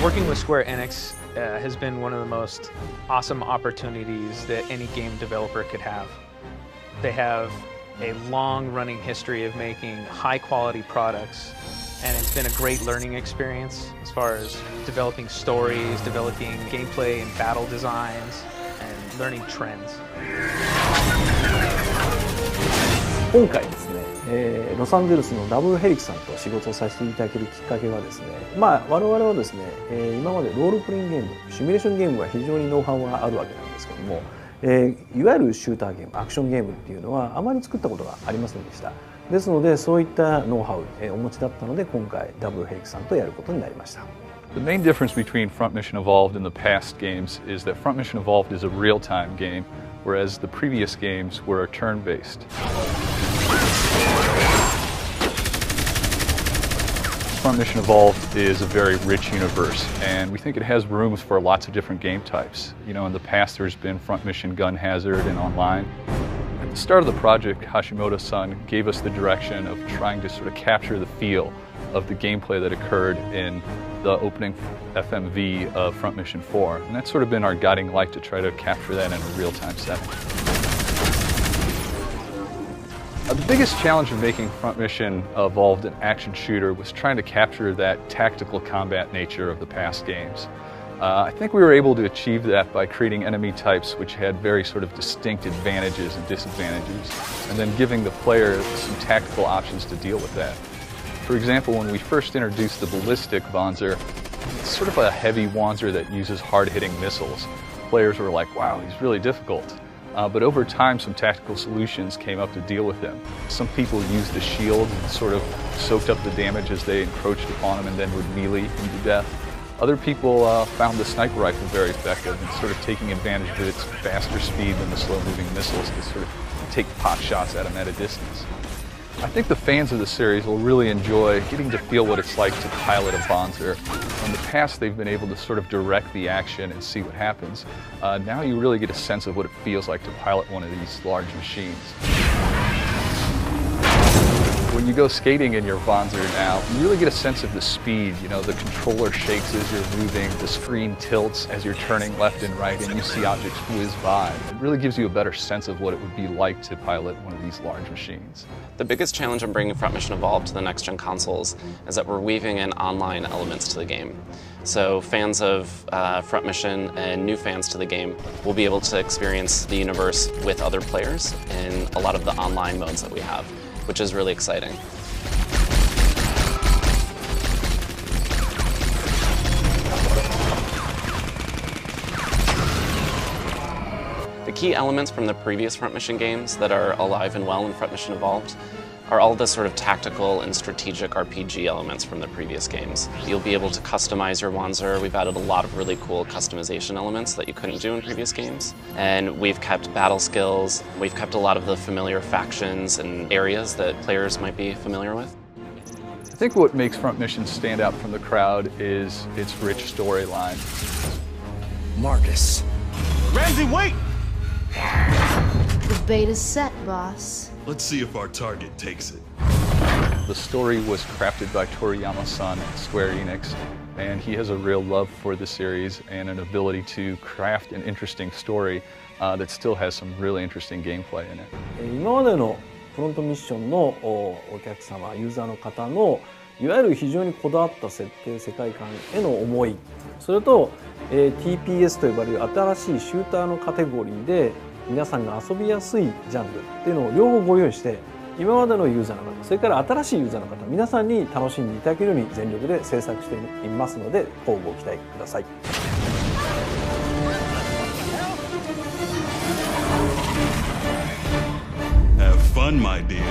Working with Square Enix has been one of the most awesome opportunities that any game developer could have. They have a long-running history of making high-quality products, and it's been a great learning experience as far as developing stories, developing gameplay and battle designs, and learning trends. 今回ですね、ロサンゼルスのダブルヘリクさんと仕事をさせていただけるきっかけはですね、我々はですね、今までロールプレイングゲーム、シミュレーションゲームは非常にノウハウがあるわけなんですけども、いわゆるシューターゲーム、アクションゲームっていうのはあまり作ったことがありませんでした。ですので、そういったノウハウ、お持ちだったので、今回ダブルヘリクさんとやることになりました。The main difference between Front Mission Evolved and the past games is that Front Mission Evolved is a real-time game, whereas the previous games were turn-based. Front Mission Evolved is a very rich universe, and we think it has rooms for lots of different game types. You know, in the past there's been Front Mission Gun Hazard and online. At the start of the project, Hashimoto-san gave us the direction of trying to sort of capture the feel of the gameplay that occurred in the opening FMV of Front Mission 4, and that's sort of been our guiding light to try to capture that in a real-time setting. The biggest challenge of making Front Mission Evolved an action shooter was trying to capture that tactical combat nature of the past games. I think we were able to achieve that by creating enemy types which had very sort of distinct advantages and disadvantages, and then giving the player some tactical options to deal with that. For example, when we first introduced the ballistic Wanzer, it's sort of a heavy Wanzer that uses hard-hitting missiles. Players were like, wow, he's really difficult. But over time, some tactical solutions came up to deal with him. Some people used the shield and sort of soaked up the damage as they encroached upon him and then would melee him to death. Other people found the sniper rifle very effective and sort of taking advantage of its faster speed than the slow-moving missiles to sort of take pot shots at him at a distance. I think the fans of the series will really enjoy getting to feel what it's like to pilot a Wanzer. In the past, they've been able to sort of direct the action and see what happens. Now you really get a sense of what it feels like to pilot one of these large machines. When you go skating in your Wanzer now, you really get a sense of the speed. You know, the controller shakes as you're moving, the screen tilts as you're turning left and right, and you see objects whiz by. It really gives you a better sense of what it would be like to pilot one of these large machines. The biggest challenge in bringing Front Mission Evolved to the next-gen consoles is that we're weaving in online elements to the game. So fans of Front Mission and new fans to the game will be able to experience the universe with other players in a lot of the online modes that we have, which is really exciting. The key elements from the previous Front Mission games that are alive and well in Front Mission Evolved are all the sort of tactical and strategic RPG elements from the previous games. You'll be able to customize your Wanzer. We've added a lot of really cool customization elements that you couldn't do in previous games. And we've kept battle skills. We've kept a lot of the familiar factions and areas that players might be familiar with. I think what makes Front Mission stand out from the crowd is its rich storyline. Marcus. Ramsey, wait! The beta's set, boss. Let's see if our target takes it. The story was crafted by Toriyama-san at Square Enix, and he has a real love for the series and an ability to craft an interesting story that still has some really interesting gameplay in it. 今までのフロントミッションのお客様、ユーザーの方のいわゆる非常にこだわった設定、世界観への思い、それと、TPS と呼ばれる新しいシューターのカテゴリーで皆さんが遊びやすいジャンルっていうのを両方ご用意して、今までのユーザーの方、それから新しいユーザーの方、皆さんに楽しんでいただけるように全力で制作していますので、ご期待ください。Have fun, my dear.